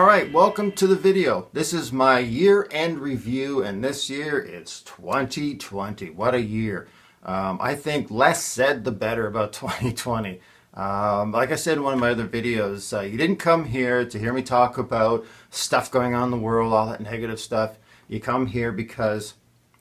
Alright, welcome to the video. This is my year-end review, and this year it's 2020. What a year. I think less said the better about 2020. Like I said in one of my other videos, you didn't come here to hear me talk about stuff going on in the world, all that negative stuff. You come here because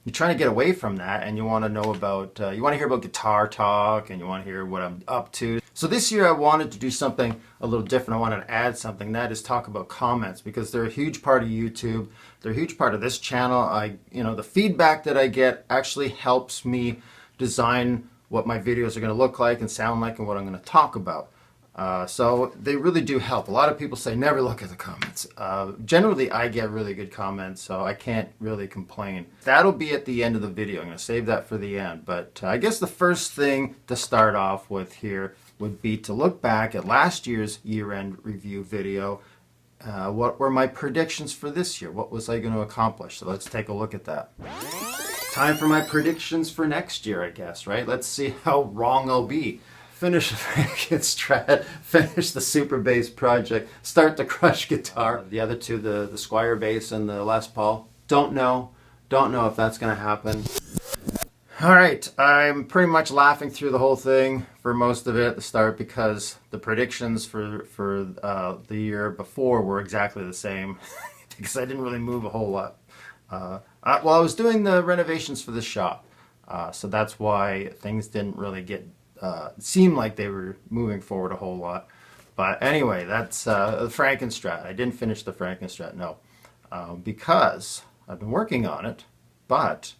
you're trying to get away from that, and you want to know about, you want to hear about guitar talk, and you want to hear what I'm up to. So this year I wanted to do something a little different. I wanted to add something, that is talk about comments, because they're a huge part of YouTube. They're a huge part of this channel. The feedback that I get actually helps me design what my videos are going to look like and sound like and what I'm going to talk about. So they really do help. A lot of people say never look at the comments. Generally I get really good comments, so I can't really complain. That'll be at the end of the video. I'm going to save that for the end. But I guess the first thing to start off with here would be to look back at last year's year-end review video. What were my predictions for this year? What was I going to accomplish? So let's take a look at that. Time for my predictions for next year, I guess, right? Let's see how wrong I'll be. Finish the Frankenstrat, finish the Super Bass project, start the Crush guitar. The other two, the Squire bass and the Les Paul, don't know if that's going to happen. Alright, I'm pretty much laughing through the whole thing for most of it at the start, because the predictions for the year before were exactly the same because I didn't really move a whole lot. I was doing the renovations for the shop, so that's why things didn't really seem like they were moving forward a whole lot. But anyway, that's the Frankenstrat. I didn't finish the Frankenstrat, no, because I've been working on it, but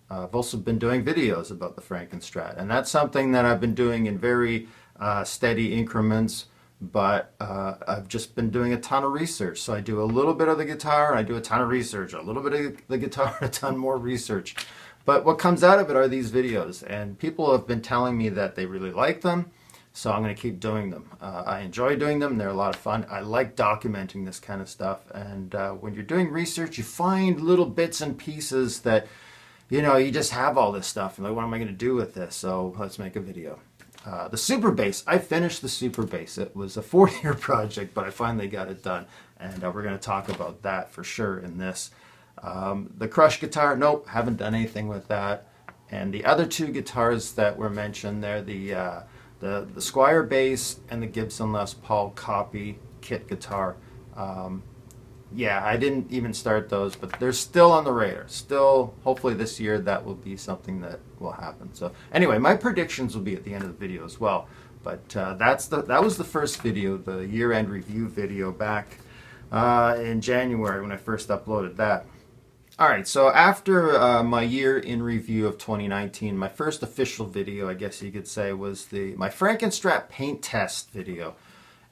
I've also been doing videos about the Frankenstrat, and that's something that I've been doing in very steady increments, but I've just been doing a ton of research. So I do a little bit of the guitar, I do a ton of research, a little bit of the guitar, a ton more research. But what comes out of it are these videos, and people have been telling me that they really like them, so I'm going to keep doing them. I enjoy doing them, they're a lot of fun. I like documenting this kind of stuff, and when you're doing research, you find little bits and pieces that you just have all this stuff, and like, what am I going to do with this? So let's make a video. The Super Bass. I finished the Super Bass. It was a 4-year project, but I finally got it done, and we're going to talk about that for sure in this. The Crush guitar, nope, haven't done anything with that. And the other two guitars that were mentioned there, the Squire bass and the Gibson Les Paul copy kit guitar. Yeah, I didn't even start those, but they're still on the radar. Still, hopefully this year that will be something that will happen. So anyway, my predictions will be at the end of the video as well. But that was the first video, the year-end review video back in January when I first uploaded that. Alright, so after my year in review of 2019, my first official video, I guess you could say, was my Frankenstrat paint test video.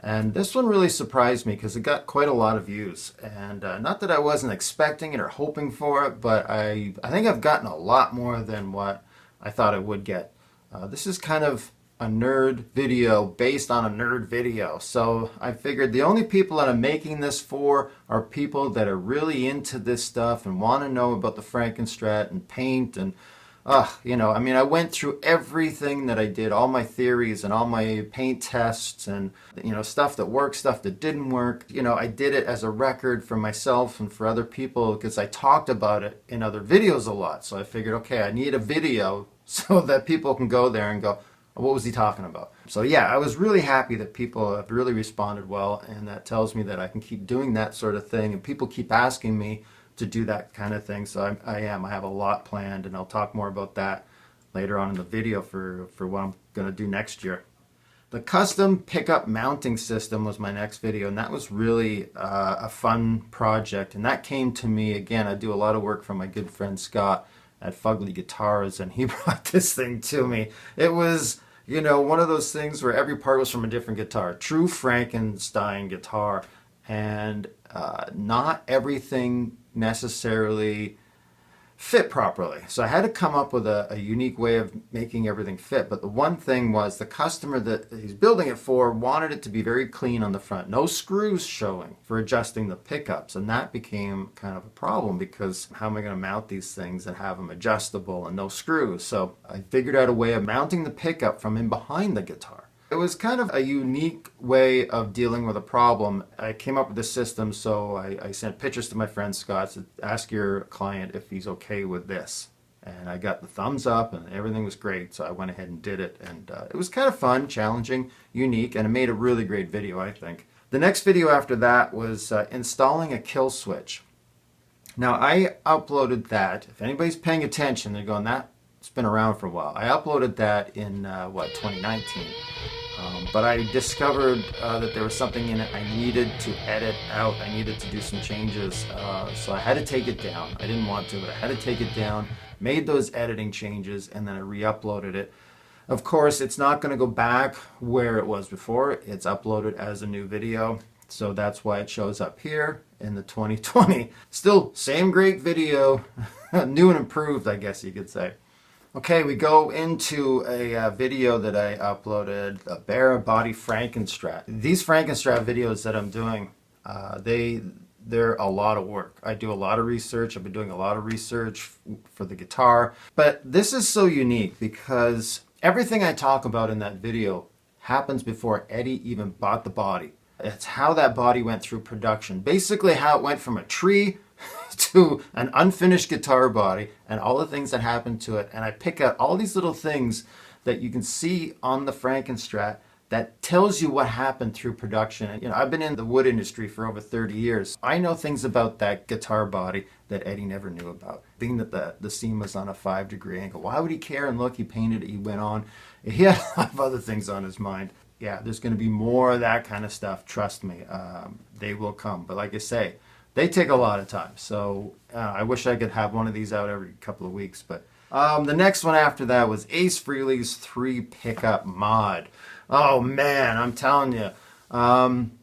And this one really surprised me because it got quite a lot of views. And not that I wasn't expecting it or hoping for it, but I think I've gotten a lot more than what I thought I would get. This is kind of a nerd video based on a nerd video. So I figured the only people that I'm making this for are people that are really into this stuff and want to know about the Frankenstrat and paint and I went through everything that I did, all my theories and all my paint tests and, stuff that worked, stuff that didn't work. I did it as a record for myself and for other people because I talked about it in other videos a lot. So I figured, okay, I need a video so that people can go there and go, what was he talking about? So yeah, I was really happy that people have really responded well, and that tells me that I can keep doing that sort of thing, and people keep asking me to do that kind of thing. So I have a lot planned, and I'll talk more about that later on in the video for what I'm going to do next year. The custom pickup mounting system was my next video, and that was really a fun project, and that came to me, again, I do a lot of work for my good friend Scott at Fugly Guitars, and he brought this thing to me. It was one of those things where every part was from a different guitar, true Frankenstein guitar, and not everything necessarily fit properly. So I had to come up with a unique way of making everything fit. But the one thing was the customer that he's building it for wanted it to be very clean on the front. No screws showing for adjusting the pickups. And that became kind of a problem because how am I going to mount these things and have them adjustable and no screws? So I figured out a way of mounting the pickup from in behind the guitar. It was kind of a unique way of dealing with a problem. I came up with this system, so I sent pictures to my friend Scott to ask your client if he's okay with this. And I got the thumbs up and everything was great, so I went ahead and did it. And it was kind of fun, challenging, unique, and it made a really great video, I think. The next video after that was installing a kill switch. Now, I uploaded that. If anybody's paying attention, they're going, that's been around for a while. I uploaded that in, 2019. But I discovered that there was something in it I needed to edit out. I needed to do some changes. So I had to take it down. I didn't want to, but I had to take it down, made those editing changes, and then I re-uploaded it. Of course, it's not going to go back where it was before. It's uploaded as a new video. So that's why it shows up here in the 2020. Still, same great video, new and improved, I guess you could say. Okay, we go into a video that I uploaded, a bare body Frankenstrat. These Frankenstrat videos that I'm doing, they're a lot of work. I do a lot of research. I've been doing a lot of research for the guitar. But this is so unique because everything I talk about in that video happens before Eddie even bought the body. It's how that body went through production. Basically how it went from a tree to an unfinished guitar body and all the things that happened to it. And I pick out all these little things that you can see on the Frankenstrat that tells you what happened through production. And, I've been in the wood industry for over 30 years. I know things about that guitar body that Eddie never knew about. Being that the seam was on a 5-degree angle. Why would he care? And look, he painted it, he went on. He had a lot of other things on his mind. Yeah, there's going to be more of that kind of stuff. Trust me, they will come. But like I say, they take a lot of time. So I wish I could have one of these out every couple of weeks. But the next one after that was Ace Frehley's 3 pickup mod. Oh man, I'm telling you,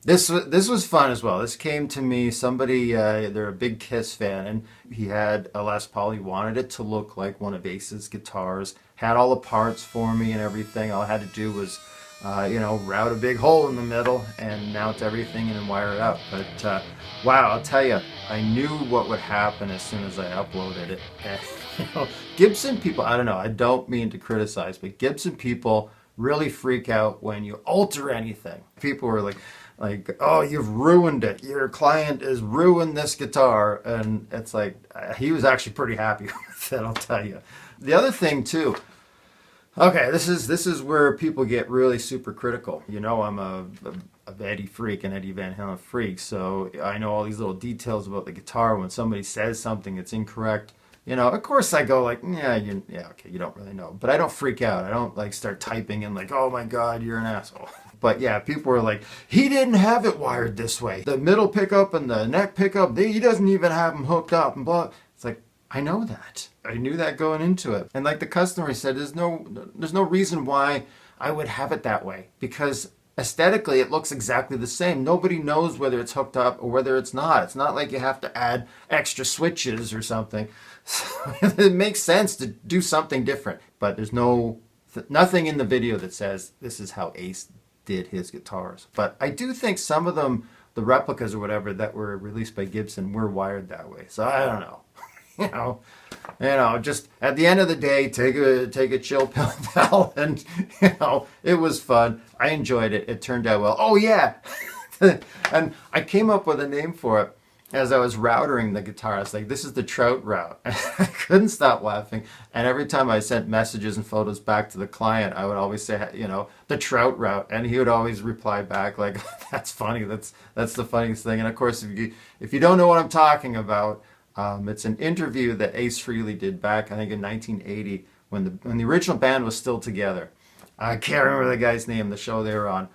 this was fun as well. This came to me. Somebody, they're a big Kiss fan, and he had a Les Paul. He wanted it to look like one of Ace's guitars. Had all the parts for me and everything. All I had to do was route a big hole in the middle and mount everything and wire it up. But wow, I'll tell you, I knew what would happen as soon as I uploaded it. And, Gibson people, I don't know, I don't mean to criticize, but Gibson people really freak out when you alter anything. People were like, oh, you've ruined it. Your client has ruined this guitar. And it's like, he was actually pretty happy with it, I'll tell you. The other thing too, okay, this is where people get really super critical. I'm a Eddie freak, an Eddie Van Halen freak, so I know all these little details about the guitar. When somebody says something that's incorrect, of course I go like, okay, you don't really know. But I don't freak out. I don't like start typing and like, oh my God, you're an asshole. But yeah, people were like, he didn't have it wired this way. The middle pickup and the neck pickup, he doesn't even have them hooked up and blah. It's like, I know that. I knew that going into it. And like the customer said, there's no reason why I would have it that way, because aesthetically it looks exactly the same. Nobody knows whether it's hooked up or whether it's not. It's not like you have to add extra switches or something. So it makes sense to do something different, but there's nothing in the video that says this is how Ace did his guitars. But I do think some of them, the replicas or whatever that were released by Gibson, were wired that way. So I don't know. Just at the end of the day, take a chill pill, pal, and it was fun. I enjoyed it. It turned out well. Oh yeah, and I came up with a name for it as I was routering the guitar. I was like, this is the Trout Route. I couldn't stop laughing, and every time I sent messages and photos back to the client, I would always say, the Trout Route, and he would always reply back like, that's funny. That's the funniest thing. And of course, if you don't know what I'm talking about. It's an interview that Ace Frehley did back, I think, in 1980 when the original band was still together. I can't remember the guy's name, the show they were on,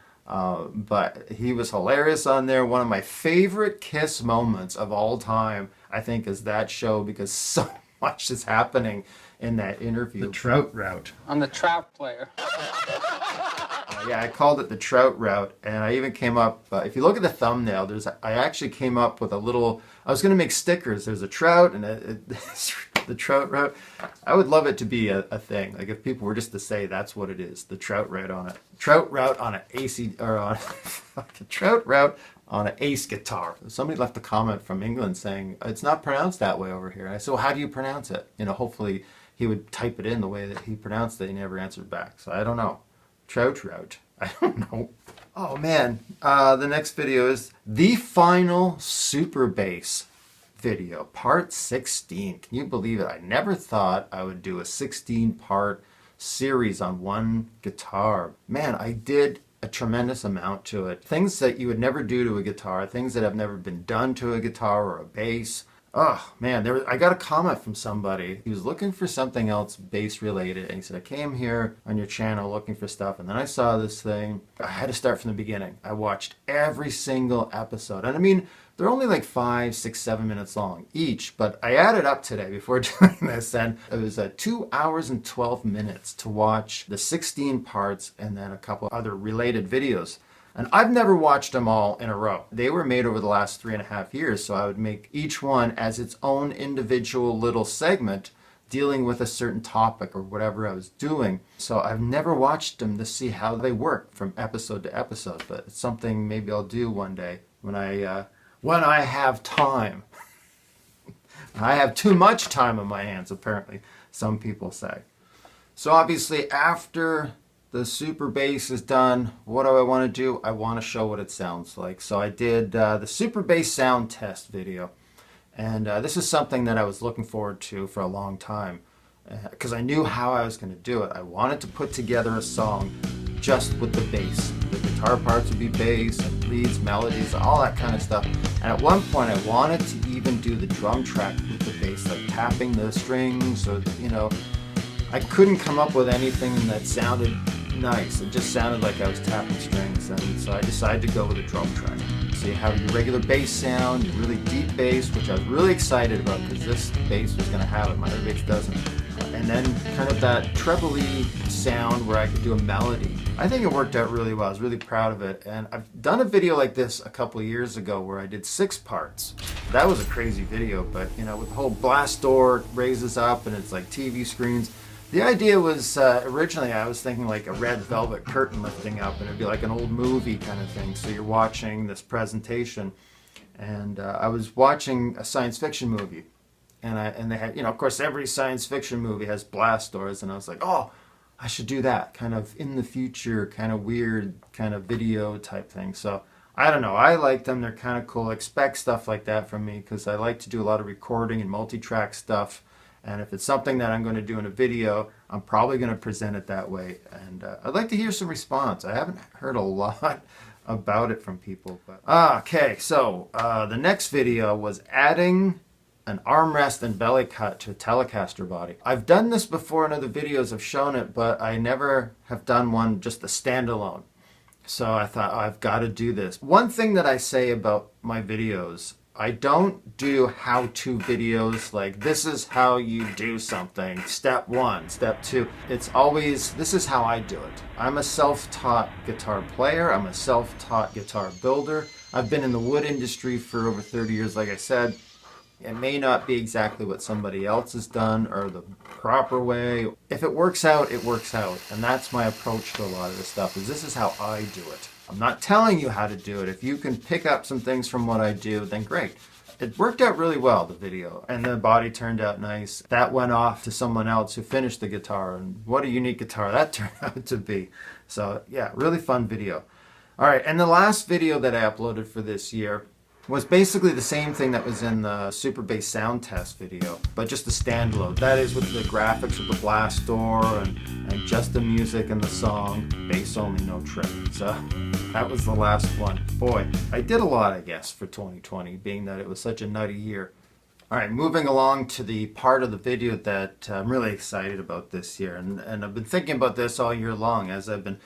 but he was hilarious on there. One of my favorite Kiss moments of all time, I think, is that show because so much is happening in that interview. The Trout Route. I'm the trout player. Yeah, I called it the Trout Route, and I even came up, if you look at the thumbnail, I actually came up with I was going to make stickers. There's a trout and the Trout Route. I would love it to be a thing. Like if people were just to say that's what it is, the Trout Route on it. Trout Route on an AC, or on the Trout Route on an Ace guitar. Somebody left a comment from England saying, it's not pronounced that way over here. And I said, well, how do you pronounce it? Hopefully he would type it in the way that he pronounced it. He never answered back. So I don't know. Trout Route. I don't know. Oh man, the next video is the final super bass video, part 16. Can you believe it? I never thought I would do a 16-part series on one guitar. Man, I did a tremendous amount to it. Things that you would never do to a guitar, things that have never been done to a guitar or a bass. Oh man, I got a comment from somebody. He was looking for something else bass related, and he said, I came here on your channel looking for stuff, and then I saw this thing. I had to start from the beginning. I watched every single episode, and I mean, they're only like 5, 6, 7 minutes long each, but I added up today before doing this, and it was 2 hours and 12 minutes to watch the 16 parts and then a couple other related videos. And I've never watched them all in a row. They were made over the last 3.5 years, so I would make each one as its own individual little segment dealing with a certain topic or whatever I was doing. So I've never watched them to see how they work from episode to episode, but it's something maybe I'll do one day when I have time. I have too much time on my hands, apparently, some people say. So obviously after the super bass is done, what do I want to do? I want to show what it sounds like. So I did the super bass sound test video. And this is something that I was looking forward to for a long time because I knew how I was going to do it. I wanted to put together a song just with the bass. The guitar parts would be bass and leads, melodies, all that kind of stuff. And at one point I wanted to even do the drum track with the bass, like tapping the strings or, I couldn't come up with anything that sounded nice. It just sounded like I was tapping strings, and so I decided to go with a drum track. So you have your regular bass sound, your really deep bass, which I was really excited about because this bass was going to have it, my other bass doesn't. And then kind of that treble-y sound where I could do a melody. I think it worked out really well. I was really proud of it. And I've done a video like this a couple of years ago where I did 6 parts. That was a crazy video, but with the whole blast door raises up and it's like TV screens. The idea was, originally I was thinking like a red velvet curtain lifting up and it'd be like an old movie kind of thing. So you're watching this presentation and I was watching a science fiction movie and they had, of course every science fiction movie has blast doors and I was like, oh, I should do that kind of in the future, kind of weird kind of video type thing. So I don't know, I like them, they're kind of cool. Expect stuff like that from me because I like to do a lot of recording and multi-track stuff. And if it's something that I'm going to do in a video, I'm probably going to present it that way. And I'd like to hear some response. I haven't heard a lot about it from people. But okay, so the next video was adding an armrest and belly cut to a Telecaster body. I've done this before in other videos, I've shown it, but I never have done one just a standalone. So I thought, I've got to do this. One thing that I say about my videos, I don't do how-to videos like this is how you do something, step 1, step 2. It's always, this is how I do it. I'm a self-taught guitar player. I'm a self-taught guitar builder. I've been in the wood industry for over 30 years, like I said. It may not be exactly what somebody else has done or the proper way. If it works out, it works out. And that's my approach to a lot of this stuff, is this is how I do it. I'm not telling you how to do it. If you can pick up some things from what I do, then great. It worked out really well, the video, and the body turned out nice. That went off to someone else who finished the guitar, and what a unique guitar that turned out to be. So yeah, really fun video. All right, and the last video that I uploaded for this year was basically the same thing that was in the Super Bass Sound Test video, but just a standalone. That is with the graphics of the blast door and just the music and the song, bass only, no trim. So that was the last one. Boy, I did a lot, I guess, for 2020, being that it was such a nutty year. All right, moving along to the part of the video that I'm really excited about this year, and I've been thinking about this all year long as I've been,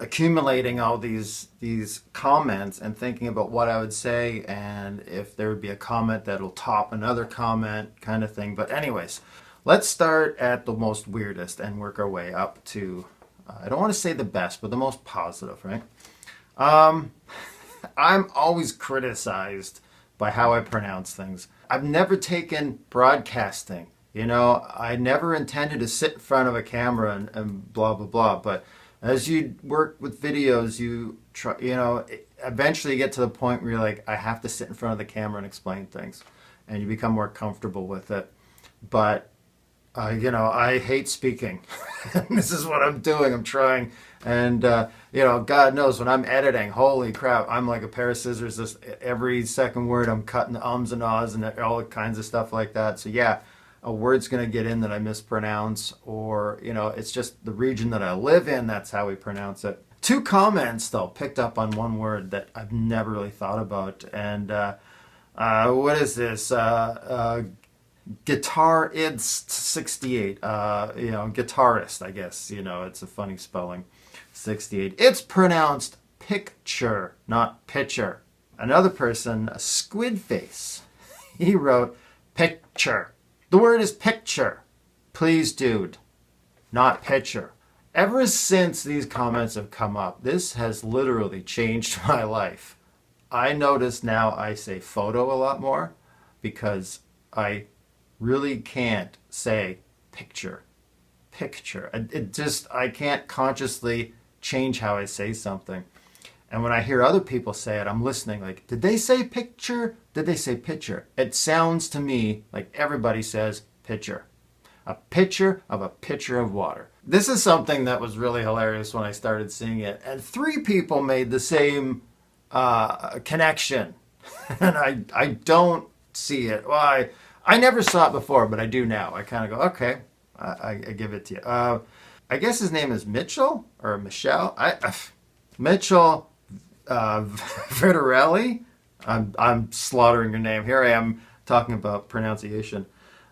accumulating all these comments and thinking about what I would say and if there would be a comment that'll top another comment kind of thing. But anyways, let's start at the most weirdest and work our way up to, I don't want to say the best, but the most positive, right? I'm always criticized by how I pronounce things. I've never taken broadcasting. I never intended to sit in front of a camera and blah, blah, blah. But as you work with videos, you try, eventually you get to the point where you're like, I have to sit in front of the camera and explain things, and you become more comfortable with it. But I hate speaking. This is what I'm doing. I'm trying And, God knows when I'm editing, holy crap, I'm like a pair of scissors. This, every second word, I'm cutting the ums and ahs and all kinds of stuff like that. So, yeah, a word's going to get in that I mispronounce, or, it's just the region that I live in, that's how we pronounce it. Two comments, though, picked up on one word that I've never really thought about. And what is this? Guitar Ids 68. Guitarist, I guess. It's a funny spelling. 68. It's pronounced picture, not pitcher. Another person, a squid face, he wrote picture. The word is picture. Please, dude, not pitcher. Ever since these comments have come up, this has literally changed my life. I notice now I say photo a lot more because I really can't say picture. Picture. I can't consciously change how I say something. And when I hear other people say it, I'm listening like, did they say picture? Did they say picture? It sounds to me like everybody says picture. A picture of a pitcher of water. This is something that was really hilarious when I started seeing it. And 3 people made the same connection. And I don't see it. Well, I never saw it before, but I do now. I kind of go, okay, I give it to you. I guess his name is Mitchell or Michelle. Mitchell Vitarelli. I'm slaughtering your name. Here I am talking about pronunciation.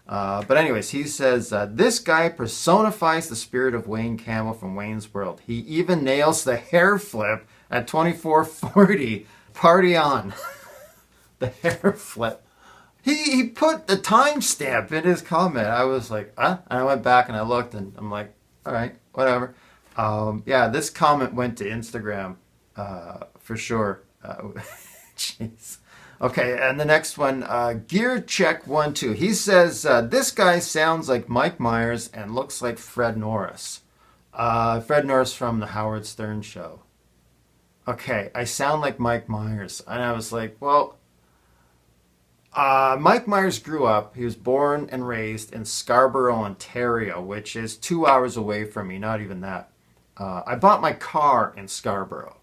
But anyways, he says, this guy personifies the spirit of Wayne Campbell from Wayne's World. He even nails the hair flip at 24:40. Party on. The hair flip. He put the timestamp in his comment. I was like, huh? And I went back and I looked and I'm like, all right, whatever. This comment went to Instagram for sure. Jeez. Okay, and the next one, Gear Check 1-2. He says, this guy sounds like Mike Myers and looks like Fred Norris. Fred Norris from the Howard Stern Show. Okay, I sound like Mike Myers. And I was like, well, Mike Myers grew up. He was born and raised in Scarborough, Ontario, which is 2 hours away from me, not even that. I bought my car in Scarborough.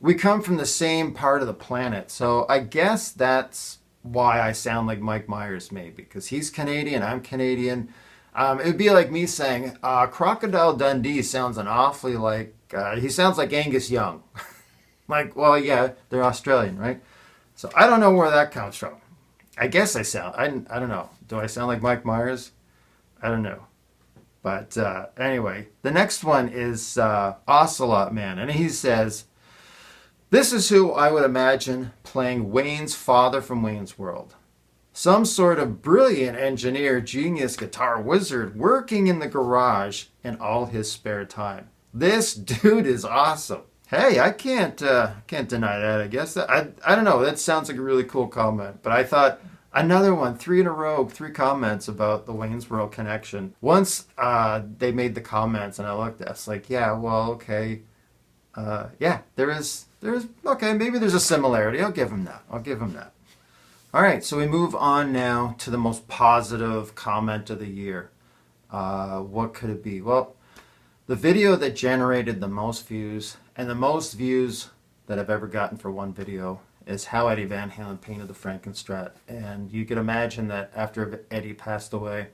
We come from the same part of the planet, so I guess that's why I sound like Mike Myers, maybe, because he's Canadian, I'm Canadian. It would be like me saying, Crocodile Dundee sounds an awfully like, he sounds like Angus Young. Like, well, yeah, they're Australian, right? So I don't know where that comes from. I guess I don't know. Do I sound like Mike Myers? I don't know. But anyway, the next one is Ocelot Man, and he says, this is who I would imagine playing Wayne's father from Wayne's World. Some sort of brilliant engineer, genius, guitar wizard working in the garage in all his spare time. This dude is awesome. Hey, I can't deny that, I guess. I don't know. That sounds like a really cool comment. But I thought another one, 3 in a row, 3 comments about the Wayne's World connection. Once they made the comments and I looked at it, it's like, yeah, well, okay. There's okay, maybe there's a similarity. I'll give him that. All right, so we move on now to the most positive comment of the year. What could it be? Well, the video that generated the most views, and the most views that I've ever gotten for one video, is how Eddie Van Halen painted the Frankenstrat. And you could imagine that after Eddie passed away,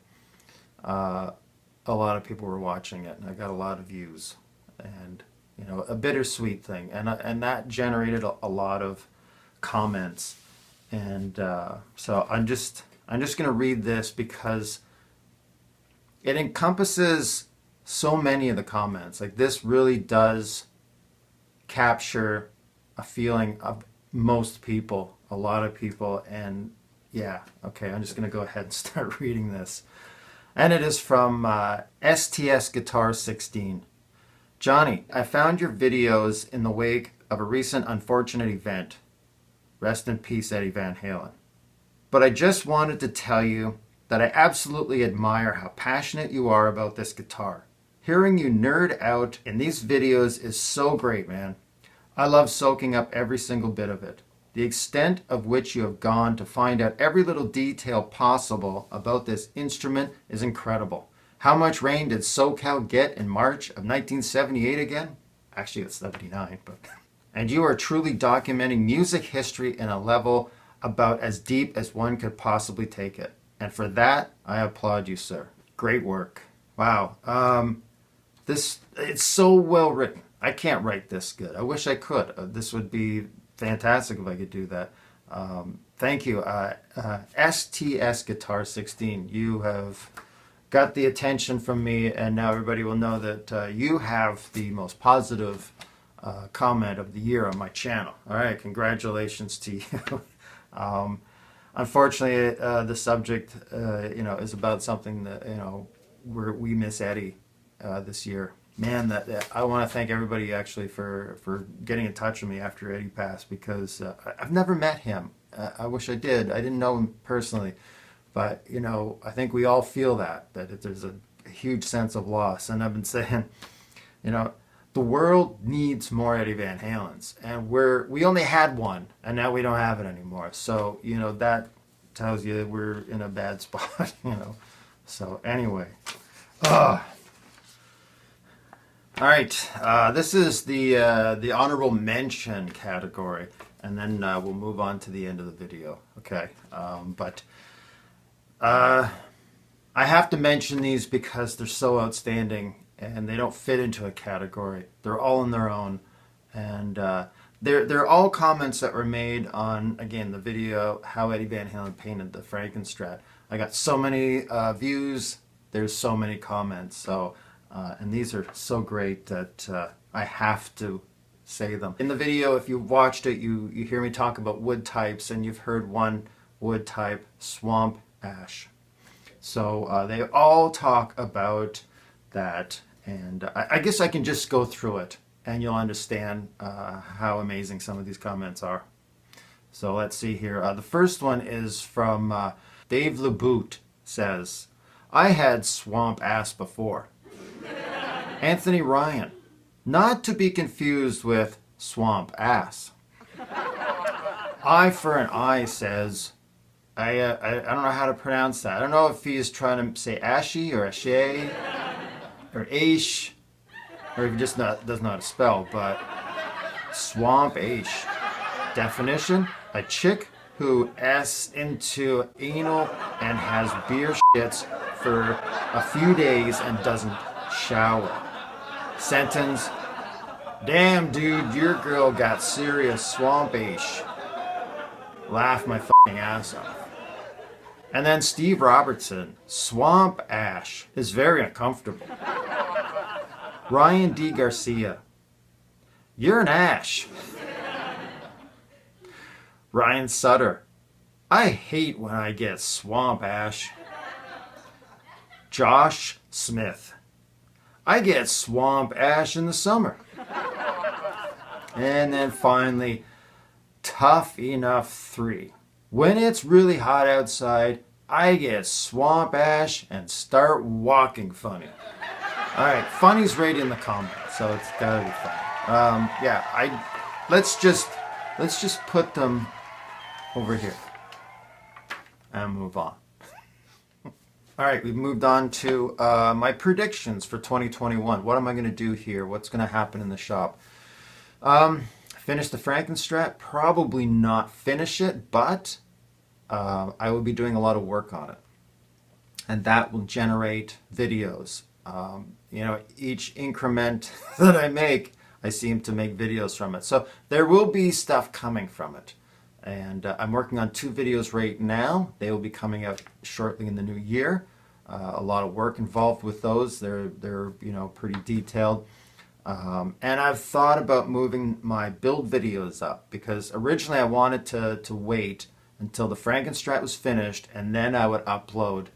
a lot of people were watching it, and I got a lot of views. And a bittersweet thing, and that generated a lot of comments, and so I'm just going to read this because it encompasses so many of the comments. Like, this really does capture a feeling of most people, a lot of people, and yeah, okay, I'm just going to go ahead and start reading this, and it is from STS Guitar 16. Johnny, I found your videos in the wake of a recent unfortunate event. Rest in peace, Eddie Van Halen. But I just wanted to tell you that I absolutely admire how passionate you are about this guitar. Hearing you nerd out in these videos is so great, man. I love soaking up every single bit of it. The extent of which you have gone to find out every little detail possible about this instrument is incredible. How much rain did SoCal get in March of 1978 again? Actually, it's 79, but. And you are truly documenting music history in a level about as deep as one could possibly take it. And for that, I applaud you, sir. Great work. Wow. It's so well written. I can't write this good. I wish I could. This would be fantastic if I could do that. Thank you. STS Guitar 16, you have got the attention from me, and now everybody will know that you have the most positive comment of the year on my channel. All right, congratulations to you. Unfortunately, the subject, is about something that, we miss Eddie this year. Man, I want to thank everybody actually for getting in touch with me after Eddie passed, because I've never met him. I wish I did. I didn't know him personally, but I think we all feel that there's a huge sense of loss. And I've been saying, the world needs more Eddie Van Halens, and we only had one, and now we don't have it anymore. So that tells you we're in a bad spot. So anyway. All right, this is the honorable mention category, and then we'll move on to the end of the video. Okay, but I have to mention these because they're so outstanding, and they don't fit into a category. They're all on their own, and they're all comments that were made on, again, the video how Eddie Van Halen painted the Frankenstrat. I got so many views. There's so many comments. So. And these are so great that I have to say them. In the video, if you've watched it, you hear me talk about wood types, and you've heard one wood type, swamp ash. So they all talk about that, and I guess I can just go through it, and you'll understand how amazing some of these comments are. So let's see here. The first one is from Dave LeBoot. Says, I had swamp ass before. Anthony Ryan, not to be confused with swamp ass. Eye for an eye says, I don't know how to pronounce that. I don't know if he is trying to say ashy or ashay or aish, or if he just doesn't know how to spell, but swamp aish. Definition, a chick who s into anal and has beer shits for a few days and doesn't shower. Sentence, damn dude, your girl got serious swamp-ish. Laugh my fucking ass off. And then Steve Robertson, swamp ash is very uncomfortable. Ryan D. Garcia, you're an ash. Ryan Sutter, I hate when I get swamp ash. Josh Smith, I get swamp ash in the summer. And then finally, Tough Enough 3. When it's really hot outside, I get swamp ash and start walking funny. All right, funny's right in the comments, so it's gotta be funny. Let's just put them over here and move on. All right, we've moved on to my predictions for 2021. What am I going to do here? What's going to happen in the shop? Finish the Frankenstrat? Probably not finish it, but I will be doing a lot of work on it. And that will generate videos. Each increment that I make, I seem to make videos from it. So there will be stuff coming from it. And I'm working on 2 videos right now. They will be coming out shortly in the new year. A lot of work involved with those. They're pretty detailed. And I've thought about moving my build videos up, because originally I wanted to wait until the Frankenstrat was finished, and then I would upload,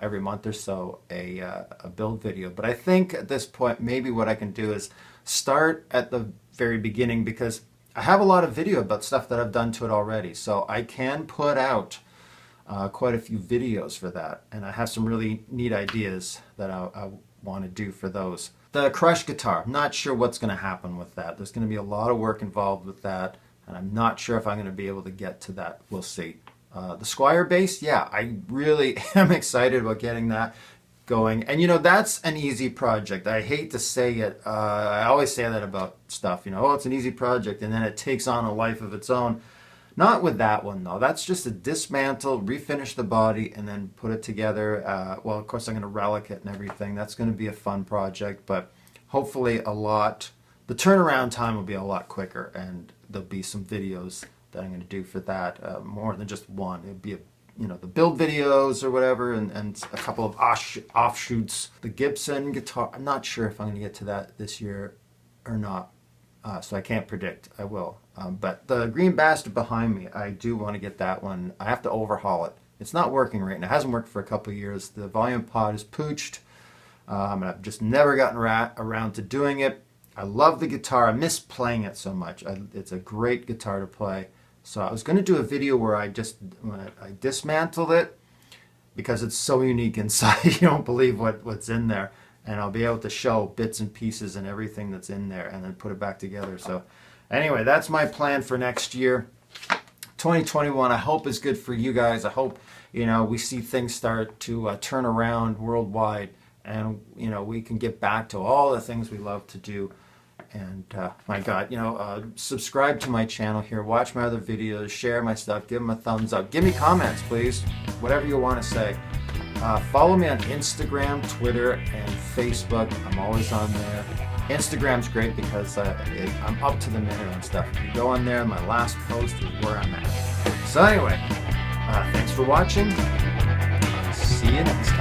every month or so a build video. But I think at this point, maybe what I can do is start at the very beginning, because I have a lot of video about stuff that I've done to it already. So I can put out quite a few videos for that. And I have some really neat ideas that I want to do for those. The Crush guitar, I'm not sure what's going to happen with that. There's going to be a lot of work involved with that, and I'm not sure if I'm going to be able to get to that. We'll see. The Squire bass, yeah, I really am excited about getting that going. And you know, that's an easy project. I hate to say it. I always say that about stuff. You know, oh, it's an easy project, and then it takes on a life of its own. Not with that one though. That's just a dismantle, refinish the body, and then put it together. Well, of course, I'm going to relic it and everything. That's going to be a fun project, but hopefully the turnaround time will be a lot quicker, and there'll be some videos that I'm going to do for that, more than just one. It'll be the build videos or whatever, and a couple of offshoots. The Gibson guitar, I'm not sure if I'm going to get to that this year or not. So I can't predict. I will. But the Green Bastard behind me, I do want to get that one. I have to overhaul it. It's not working right now. It hasn't worked for a couple of years. The volume pod is pooched. And I've just never gotten around to doing it. I love the guitar. I miss playing it so much. It's a great guitar to play. So I was going to do a video where I dismantled it, because it's so unique inside. You don't believe what's in there. And I'll be able to show bits and pieces and everything that's in there, and then put it back together. So anyway, that's my plan for next year. 2021, I hope is good for you guys. I hope, we see things start to turn around worldwide, and, we can get back to all the things we love to do. And my God, subscribe to my channel here, watch my other videos, share my stuff, give them a thumbs up. Give me comments, please, whatever you want to say. Follow me on Instagram, Twitter, and Facebook. I'm always on there. Instagram's great because I'm up to the minute on stuff. If you go on there, my last post is where I'm at. So anyway, thanks for watching. See you next time.